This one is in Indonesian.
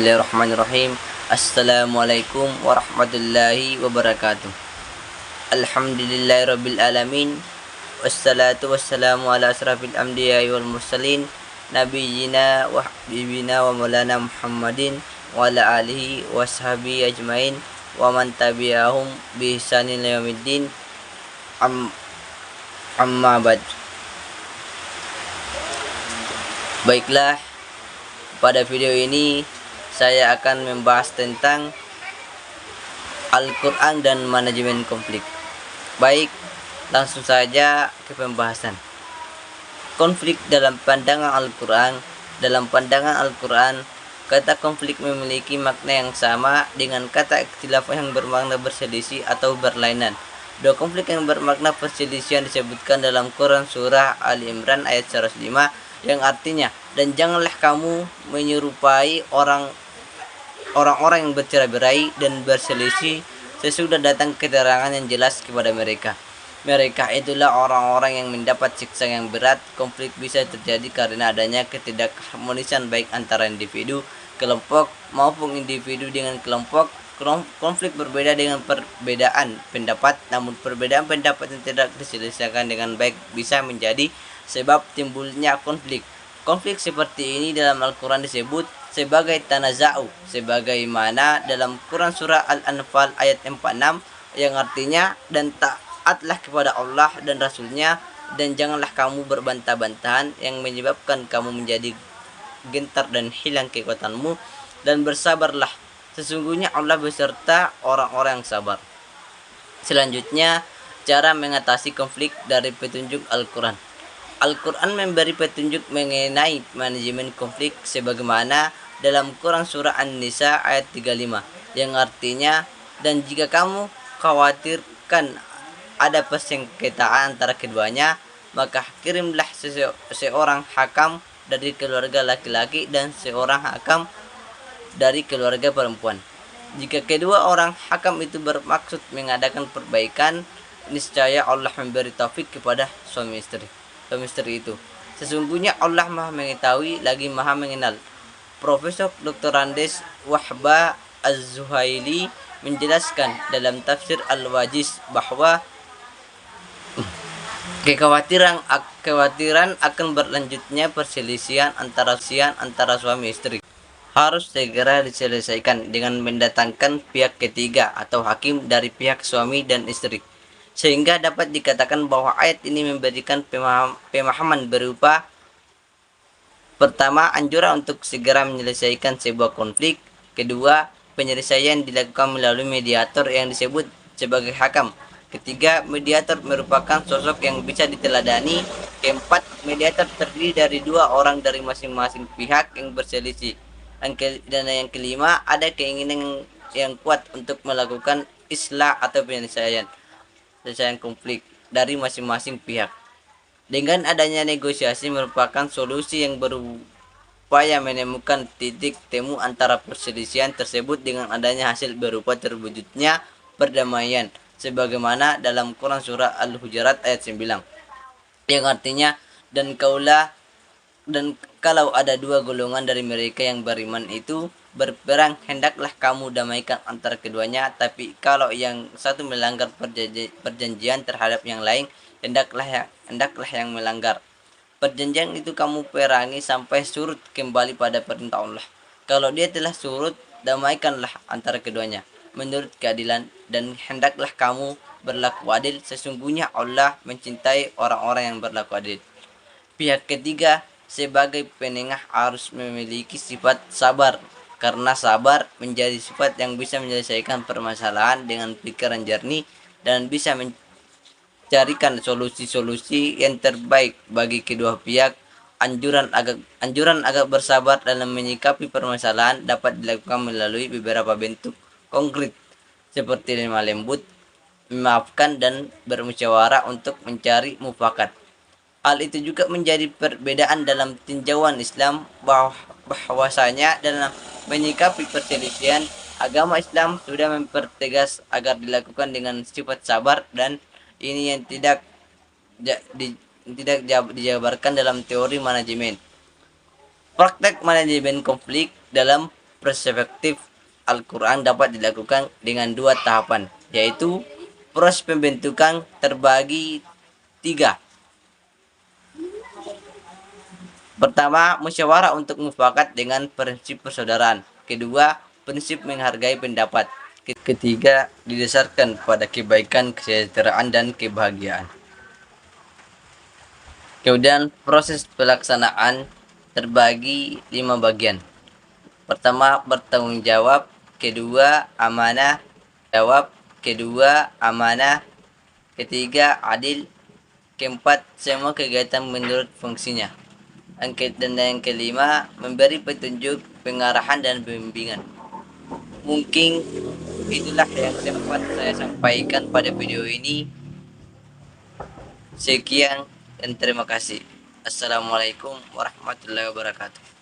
Bismillahirrahmanirrahim. Assalamualaikum warahmatullahi wabarakatuh. Alhamdulillahirabbil alamin. Wassalatu wassalamu ala asrafil anbiya'i wal mursalin nabiyyina wa habibina wa maulana Muhammadin wa ala alihi washabihi ajmain wa man tabi'ahum bi ihsanin ila yaumiddin. Amma ba'd. Baiklah, pada video ini saya akan membahas tentang Al-Quran dan manajemen konflik. Baik, langsung saja ke pembahasan. Konflik dalam pandangan Al-Quran. Dalam pandangan Al-Quran, kata konflik memiliki makna yang sama dengan kata ikhtilaf yang bermakna berselisih atau berlainan. Dua konflik yang bermakna perselisihan disebutkan dalam Quran surah Ali Imran ayat 105 yang artinya, dan janganlah kamu menyerupai orang-orang yang bercerai-berai dan berselisih sesudah datang keterangan yang jelas kepada mereka. Mereka itulah orang-orang yang mendapat siksa yang berat. Konflik bisa terjadi karena adanya ketidakharmonisan baik antara individu, kelompok maupun individu dengan kelompok. Konflik berbeda dengan perbedaan pendapat, namun perbedaan pendapat yang tidak diselesaikan dengan baik bisa menjadi sebab timbulnya konflik. Konflik seperti ini dalam Al-Quran disebut sebagai tanaza'u, sebagaimana dalam Quran surah Al-Anfal ayat 46 yang artinya, dan taatlah kepada Allah dan Rasulnya, dan janganlah kamu berbantah-bantahan yang menyebabkan kamu menjadi gentar dan hilang kekuatanmu, dan bersabarlah, sesungguhnya Allah beserta orang-orang yang sabar. Selanjutnya, cara mengatasi konflik dari petunjuk Al-Quran. Al-Quran memberi petunjuk mengenai manajemen konflik sebagaimana dalam Quran surah An-Nisa ayat 35 yang artinya, dan jika kamu khawatirkan ada persengketaan antara keduanya, maka kirimlah seorang hakam dari keluarga laki-laki dan seorang hakam dari keluarga perempuan. Jika kedua orang hakam itu bermaksud mengadakan perbaikan, niscaya Allah memberi taufik kepada suami istri itu. Sesungguhnya Allah Maha mengetahui lagi Maha mengenal. Profesor Dr. Andes Wahba Az-Zuhaili menjelaskan dalam tafsir Al-Wajiz bahwa kekhawatiran akan berlanjutnya perselisihan antara suami istri harus segera diselesaikan dengan mendatangkan pihak ketiga atau hakim dari pihak suami dan istri, sehingga dapat dikatakan bahwa ayat ini memberikan pemahaman berupa: pertama, anjuran untuk segera menyelesaikan sebuah konflik; kedua, penyelesaian dilakukan melalui mediator yang disebut sebagai hakam; ketiga, mediator merupakan sosok yang bisa diteladani; keempat, mediator terdiri dari dua orang dari masing-masing pihak yang berselisih; dan yang kelima, ada keinginan yang kuat untuk melakukan islah atau penyelesaian konflik dari masing-masing pihak. Dengan adanya negosiasi merupakan solusi yang berupaya menemukan titik temu antara perselisihan tersebut dengan adanya hasil berupa terwujudnya perdamaian, sebagaimana dalam Quran surah Al-Hujurat ayat 9 yang artinya, dan kalau ada dua golongan dari mereka yang beriman itu berperang, hendaklah kamu damaikan antara keduanya. Tapi kalau yang satu melanggar perjanjian terhadap yang lain, hendaklah yang melanggar perjanjian itu kamu perangi sampai surut kembali pada perintah Allah. Kalau dia telah surut, damaikanlah antara keduanya menurut keadilan, dan hendaklah kamu berlaku adil, sesungguhnya Allah mencintai orang-orang yang berlaku adil. Pihak ketiga sebagai penengah harus memiliki sifat sabar, karena sabar menjadi sifat yang bisa menyelesaikan permasalahan dengan pikiran jernih dan bisa mencarikan solusi-solusi yang terbaik bagi kedua pihak. Anjuran agar bersabar dalam menyikapi permasalahan dapat dilakukan melalui beberapa bentuk konkret seperti lemah lembut, memaafkan, dan bermusyawarah untuk mencari mufakat. Hal itu juga menjadi perbedaan dalam tinjauan Islam bahwasanya dalam menyikapi perselisihan, agama Islam sudah mempertegas agar dilakukan dengan sifat sabar, dan ini yang tidak dijabarkan dalam teori manajemen. Praktek manajemen konflik dalam perspektif Al-Quran dapat dilakukan dengan dua tahapan, yaitu proses pembentukan terbagi tiga. Pertama, musyawarah untuk mufakat dengan prinsip persaudaraan. Kedua, prinsip menghargai pendapat. Ketiga, didasarkan pada kebaikan, kesejahteraan, dan kebahagiaan. Kemudian proses pelaksanaan terbagi 5 bagian. Pertama, bertanggung jawab. Kedua, amanah jawab. Kedua, amanah. Ketiga, adil. Keempat, semua kegiatan menurut fungsinya. Dan yang kelima, memberi petunjuk, pengarahan, dan bimbingan. Mungkin itulah yang dapat saya sampaikan pada video ini. Sekian dan terima kasih. Assalamualaikum warahmatullahi wabarakatuh.